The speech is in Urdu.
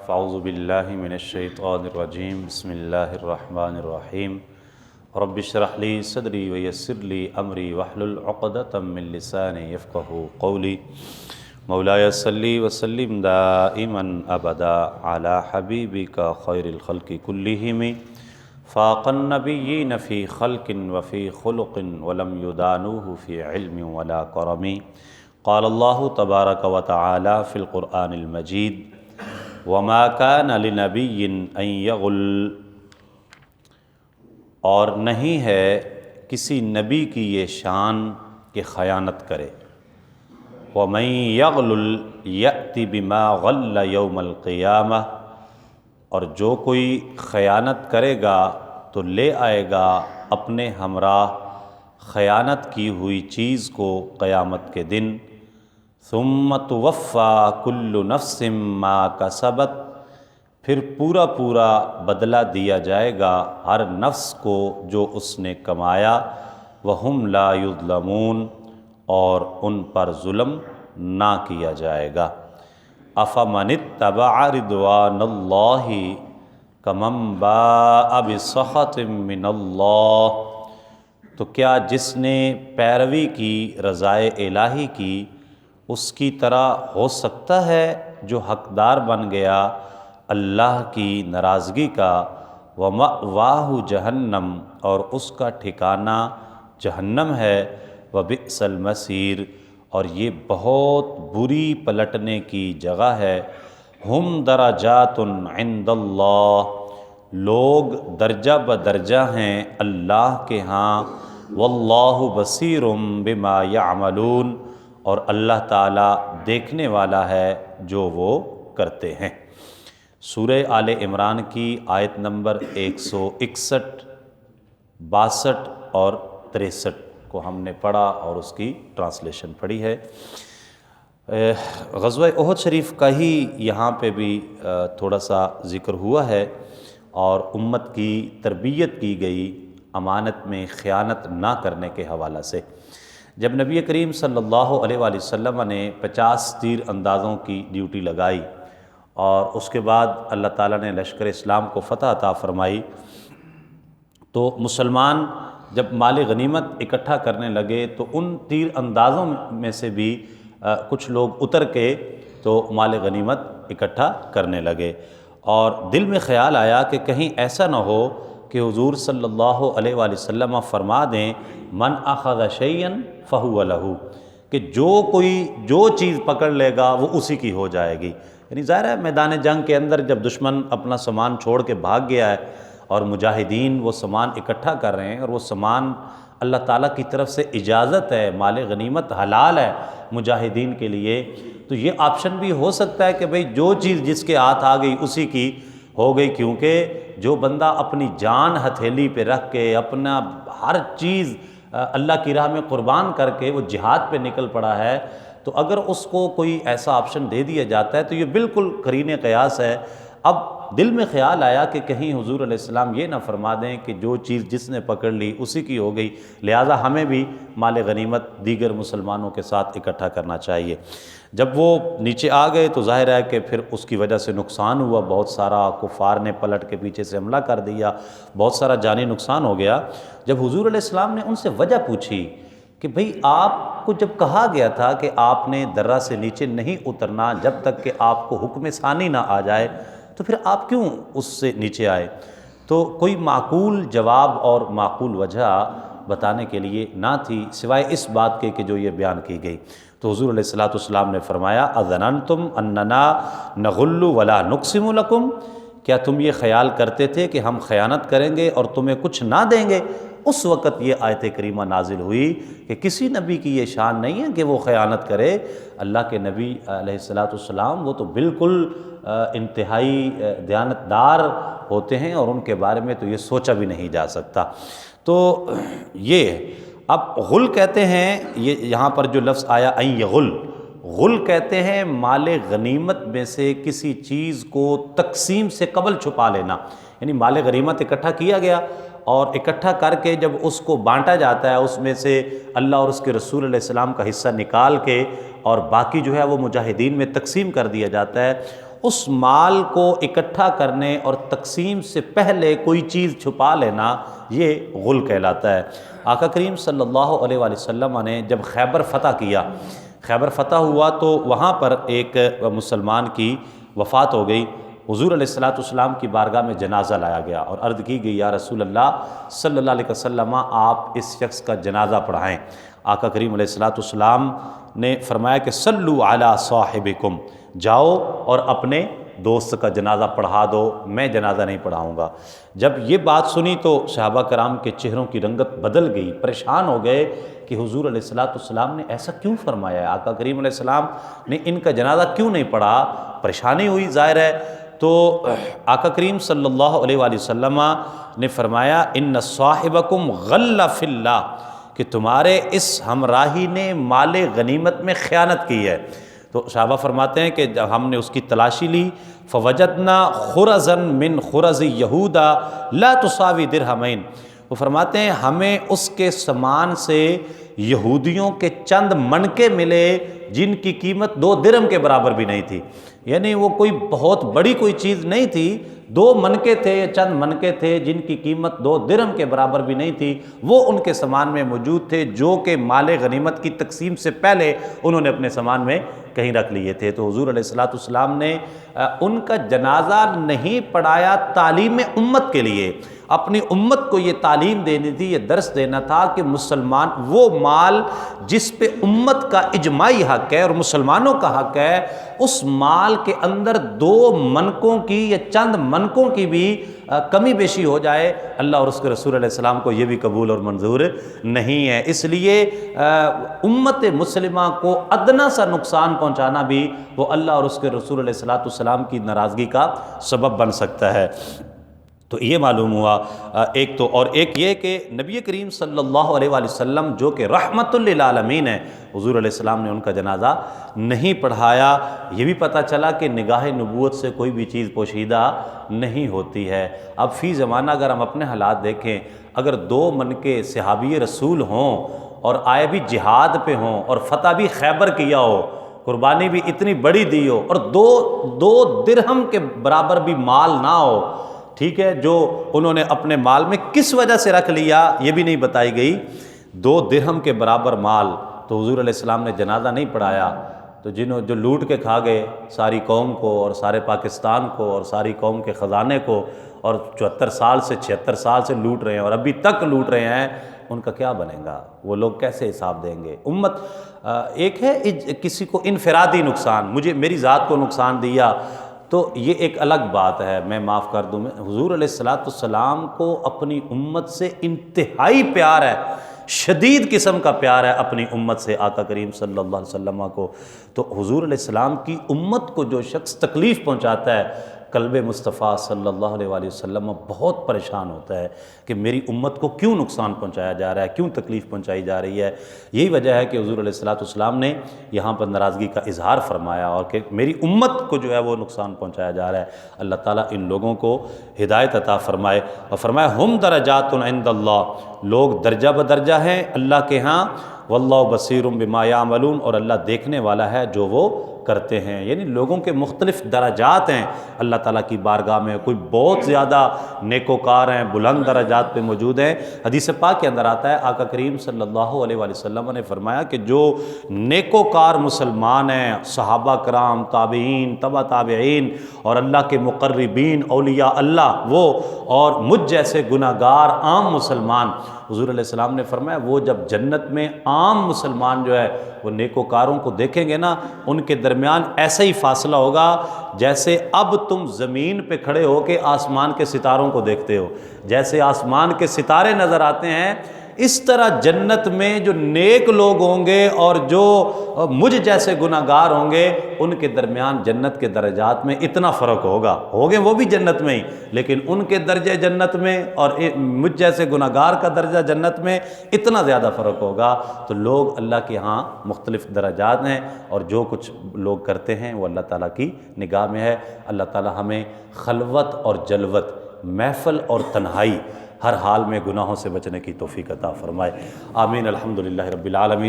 فاعوذ باللہ من الشیطان الرجیم بسم اللہ الرحمن الرحیم رب اشرح لی صدری ویسر لی امری واحلل عقدۃ من لسانی یفقہوا قولی مولایا صلی وسلم دائما ابدا علی حبیبک خیر الخلق کلہم فاق النبیین فی خلق وفی خلق ولم یدانوہ فی علم ولا کرم قال اللہ تبارک و تعالی فی القرآن المجید وما کان لنبی ان یغل، اور نہیں ہے کسی نبی کی یہ شان کہ خیانت کرے۔ ومن یغلل یأت بما غل یوم القیامہ، اور جو کوئی خیانت کرے گا تو لے آئے گا اپنے ہمراہ خیانت کی ہوئی چیز کو قیامت کے دن۔ ثم توفی کل نفس ما کسبت، پھر پورا بدلہ دیا جائے گا ہر نفس کو جو اس نے کمایا۔ وہم لا یظلمون، اور ان پر ظلم نہ کیا جائے گا۔ افمن اتبع رضوان اللہ کمن باء بسخط من اللہ، تو کیا جس نے پیروی کی رضائے الہی کی اس کی طرح ہو سکتا ہے جو حقدار بن گیا اللہ کی ناراضگی کا۔ وَمَأْوَاهُ جہنم، اور اس کا ٹھکانہ جہنم ہے۔ وَبِئْسَ الْمَصِيرُ، اور یہ بہت بری پلٹنے کی جگہ ہے۔ ہم درجات عند اللہ، لوگ درجہ بدرجہ ہیں اللہ کے ہاں۔ واللہ بصیر بما یعملون، اور اللہ تعالیٰ دیکھنے والا ہے جو وہ کرتے ہیں۔ سورہ آل عمران کی آیت نمبر 161، 62 اور 63 کو ہم نے پڑھا اور اس کی ٹرانسلیشن پڑھی ہے۔ غزوہ احد شریف کا ہی یہاں پہ بھی تھوڑا سا ذکر ہوا ہے، اور امت کی تربیت کی گئی امانت میں خیانت نہ کرنے کے حوالہ سے۔ جب نبی کریم صلی اللہ علیہ وآلہ وسلم نے 50 تیر اندازوں کی ڈیوٹی لگائی، اور اس کے بعد اللہ تعالیٰ نے لشکر اسلام کو فتح عطا فرمائی، تو مسلمان جب مال غنیمت اکٹھا کرنے لگے تو ان تیر اندازوں میں سے بھی کچھ لوگ اتر کے تو مال غنیمت اکٹھا کرنے لگے، اور دل میں خیال آیا کہ کہیں ایسا نہ ہو کہ حضور صلی اللہ علیہ وآلہ وسلم فرما دیں من اخذ شیئا فہو لہ، کہ جو چیز پکڑ لے گا وہ اسی کی ہو جائے گی۔ یعنی ظاہر ہے میدان جنگ کے اندر جب دشمن اپنا سامان چھوڑ کے بھاگ گیا ہے اور مجاہدین وہ سامان اکٹھا کر رہے ہیں، اور وہ سامان اللہ تعالیٰ کی طرف سے اجازت ہے، مال غنیمت حلال ہے مجاہدین کے لیے، تو یہ آپشن بھی ہو سکتا ہے کہ بھئی جو چیز جس کے ہاتھ آ گئی اسی کی ہو گئی، کیونکہ جو بندہ اپنی جان ہتھیلی پہ رکھ کے اپنا ہر چیز اللہ کی راہ میں قربان کر کے وہ جہاد پہ نکل پڑا ہے، تو اگر اس کو کوئی ایسا آپشن دے دیا جاتا ہے تو یہ بالکل قرین قیاس ہے۔ اب دل میں خیال آیا کہ کہیں حضور علیہ السلام یہ نہ فرما دیں کہ جو چیز جس نے پکڑ لی اسی کی ہو گئی، لہٰذا ہمیں بھی مال غنیمت دیگر مسلمانوں کے ساتھ اکٹھا کرنا چاہیے۔ جب وہ نیچے آ گئے تو ظاہر ہے کہ پھر اس کی وجہ سے نقصان ہوا، بہت سارا کفار نے پلٹ کے پیچھے سے حملہ کر دیا، بہت سارا جانی نقصان ہو گیا۔ جب حضور علیہ السلام نے ان سے وجہ پوچھی کہ بھئی آپ کو جب کہا گیا تھا کہ آپ نے درہ سے نیچے نہیں اترنا جب تک کہ آپ کو حکم ثانی نہ آ جائے، تو پھر آپ کیوں اس سے نیچے آئے؟ تو کوئی معقول جواب اور معقول وجہ بتانے کے لیے نہ تھی سوائے اس بات کے کہ جو یہ بیان کی گئی۔ تو حضور علیہ السلام نے فرمایا اظننتم اننا نغل ولا نقسم لکم، کیا تم یہ خیال کرتے تھے کہ ہم خیانت کریں گے اور تمہیں کچھ نہ دیں گے؟ اس وقت یہ آیت کریمہ نازل ہوئی کہ کسی نبی کی یہ شان نہیں ہے کہ وہ خیانت کرے۔ اللہ کے نبی علیہ السلام وہ تو بالکل انتہائی دیانتدار ہوتے ہیں، اور ان کے بارے میں تو یہ سوچا بھی نہیں جا سکتا۔ تو یہ اب غل کہتے ہیں، یہ یہاں پر جو لفظ آیا این یغل، غل کہتے ہیں مال غنیمت میں سے کسی چیز کو تقسیم سے قبل چھپا لینا۔ یعنی مال غنیمت اکٹھا کیا گیا، اور اکٹھا کر کے جب اس کو بانٹا جاتا ہے اس میں سے اللہ اور اس کے رسول علیہ السلام کا حصہ نکال کے اور باقی جو ہے وہ مجاہدین میں تقسیم کر دیا جاتا ہے، اس مال کو اکٹھا کرنے اور تقسیم سے پہلے کوئی چیز چھپا لینا یہ غل کہلاتا ہے۔ آقا کریم صلی اللہ علیہ وآلہ وسلم نے جب خیبر فتح کیا، خیبر فتح ہوا تو وہاں پر ایک مسلمان کی وفات ہو گئی۔ حضور علیہ الصلوۃ والسلام کی بارگاہ میں جنازہ لایا گیا اور عرض کی گئی یا رسول اللہ صلی اللہ علیہ وسلم آپ اس شخص کا جنازہ پڑھائیں۔ آقا کریم علیہ الصلوۃ والسلام نے فرمایا کہ صلو علی صاحبکم، جاؤ اور اپنے دوست کا جنازہ پڑھا دو، میں جنازہ نہیں پڑھاؤں گا۔ جب یہ بات سنی تو صحابہ کرام کے چہروں کی رنگت بدل گئی، پریشان ہو گئے کہ حضور علیہ الصلوۃ والسلام نے ایسا کیوں فرمایا ہے، آقا کریم علیہ السلام نے ان کا جنازہ کیوں نہیں پڑھا؟ پریشانی ہوئی ظاہر ہے۔ تو آقا کریم صلی اللہ علیہ وآلہ وسلم نے فرمایا ان صاحبکم غل فی اللہ، کہ تمہارے اس ہمراہی نے مال غنیمت میں خیانت کی ہے۔ تو صحابہ فرماتے ہیں کہ جب ہم نے اس کی تلاشی لی فوجدنا خرزا من خرز یہودا لا تساوی درہمین، وہ فرماتے ہیں ہمیں اس کے سامان سے یہودیوں کے چند منکے ملے جن کی قیمت 2 درہم کے برابر بھی نہیں تھی، یعنی وہ کوئی بہت بڑی کوئی چیز نہیں تھی، 2 منکے تھے، چند منکے تھے جن کی قیمت 2 درہم کے برابر بھی نہیں تھی، وہ ان کے سامان میں موجود تھے جو کہ مال غنیمت کی تقسیم سے پہلے انہوں نے اپنے سامان میں کہیں رکھ لیے تھے۔ تو حضور علیہ الصلوۃ والسلام نے ان کا جنازہ نہیں پڑھایا تعلیم امت کے لیے، اپنی امت کو یہ تعلیم دینی تھی، یہ درس دینا تھا کہ مسلمان وہ مال جس پہ امت کا اجماعی حق ہے اور مسلمانوں کا حق ہے، اس مال کے اندر 2 منکوں کی یا چند منکوں کی بھی کمی بیشی ہو جائے، اللہ اور اس کے رسول علیہ السلام کو یہ بھی قبول اور منظور نہیں ہے۔ اس لیے امت مسلمہ کو ادنا سا نقصان پہنچانا بھی وہ اللہ اور اس کے رسول علیہ السلام کی ناراضگی کا سبب بن سکتا ہے۔ تو یہ معلوم ہوا ایک تو، اور ایک یہ کہ نبی کریم صلی اللہ علیہ وآلہ وسلم جو کہ رحمت للعالمین ہے، حضور علیہ السلام نے ان کا جنازہ نہیں پڑھایا۔ یہ بھی پتہ چلا کہ نگاہ نبوت سے کوئی بھی چیز پوشیدہ نہیں ہوتی ہے۔ اب فی زمانہ اگر ہم اپنے حالات دیکھیں، اگر 2 منکے صحابی رسول ہوں اور آئے بھی جہاد پہ ہوں اور فتح بھی خیبر کیا ہو، قربانی بھی اتنی بڑی دی ہو اور 2 درہم کے برابر بھی مال نہ ہو، ٹھیک ہے، جو انہوں نے اپنے مال میں کس وجہ سے رکھ لیا یہ بھی نہیں بتائی گئی، 2 درہم کے برابر مال، تو حضور علیہ السلام نے جنازہ نہیں پڑھایا۔ تو جو لوٹ کے کھا گئے ساری قوم کو اور سارے پاکستان کو اور ساری قوم کے خزانے کو، اور 74 سال سے 76 سال سے لوٹ رہے ہیں اور ابھی تک لوٹ رہے ہیں، ان کا کیا بنے گا؟ وہ لوگ کیسے حساب دیں گے؟ امت ایک ہے کسی کو انفرادی نقصان، مجھے میری ذات کو نقصان دیا تو یہ ایک الگ بات ہے، میں معاف کر دوں۔ حضور علیہ الصلوۃ والسلام کو اپنی امت سے انتہائی پیار ہے، شدید قسم کا پیار ہے اپنی امت سے آقا کریم صلی اللہ علیہ وسلم کو۔ تو حضور علیہ السلام کی امت کو جو شخص تکلیف پہنچاتا ہے، قلب مصطفیٰ صلی اللہ علیہ وآلہ وسلم بہت پریشان ہوتا ہے کہ میری امت کو کیوں نقصان پہنچایا جا رہا ہے، کیوں تکلیف پہنچائی جا رہی ہے۔ یہی وجہ ہے کہ حضور علیہ الصلوۃ والسلام نے یہاں پر ناراضگی کا اظہار فرمایا اور کہ میری امت کو جو ہے وہ نقصان پہنچایا جا رہا ہے۔ اللہ تعالیٰ ان لوگوں کو ہدایت عطا فرمائے، اور فرمائے ہم درجات عند اللہ، لوگ درجہ بدرجہ ہیں اللہ کے ہاں، واللہ بصیر بما یعملون، اور اللہ دیکھنے والا ہے جو وہ کرتے ہیں۔ یعنی لوگوں کے مختلف درجات ہیں اللہ تعالیٰ کی بارگاہ میں، کوئی بہت زیادہ نیکوکار ہیں، بلند درجات پہ موجود ہیں۔ حدیث پاک کے اندر آتا ہے آقا کریم صلی اللہ علیہ وآلہ وسلم نے فرمایا کہ جو نیکوکار مسلمان ہیں، صحابہ کرام، تابعین، تبع تابعین اور اللہ کے مقربین اولیاء اللہ، وہ اور مجھ جیسے گناہگار عام مسلمان، حضور علیہ السلام نے فرمایا وہ جب جنت میں عام مسلمان جو ہے وہ نیکوکاروں کو دیکھیں گے نا، ان کے درمیان ایسا ہی فاصلہ ہوگا جیسے اب تم زمین پہ کھڑے ہو کے آسمان کے ستاروں کو دیکھتے ہو، جیسے آسمان کے ستارے نظر آتے ہیں، اس طرح جنت میں جو نیک لوگ ہوں گے اور جو مجھ جیسے گناہگار ہوں گے ان کے درمیان جنت کے درجات میں اتنا فرق ہوگے وہ بھی جنت میں ہی، لیکن ان کے درجے جنت میں اور مجھ جیسے گناہگار کا درجہ جنت میں اتنا زیادہ فرق ہوگا۔ تو لوگ اللہ کے ہاں مختلف درجات ہیں اور جو کچھ لوگ کرتے ہیں وہ اللہ تعالیٰ کی نگاہ میں ہے۔ اللہ تعالیٰ ہمیں خلوت اور جلوت، محفل اور تنہائی، ہر حال میں گناہوں سے بچنے کی توفیق عطا فرمائے۔ آمین۔ الحمدللہ رب العالمین۔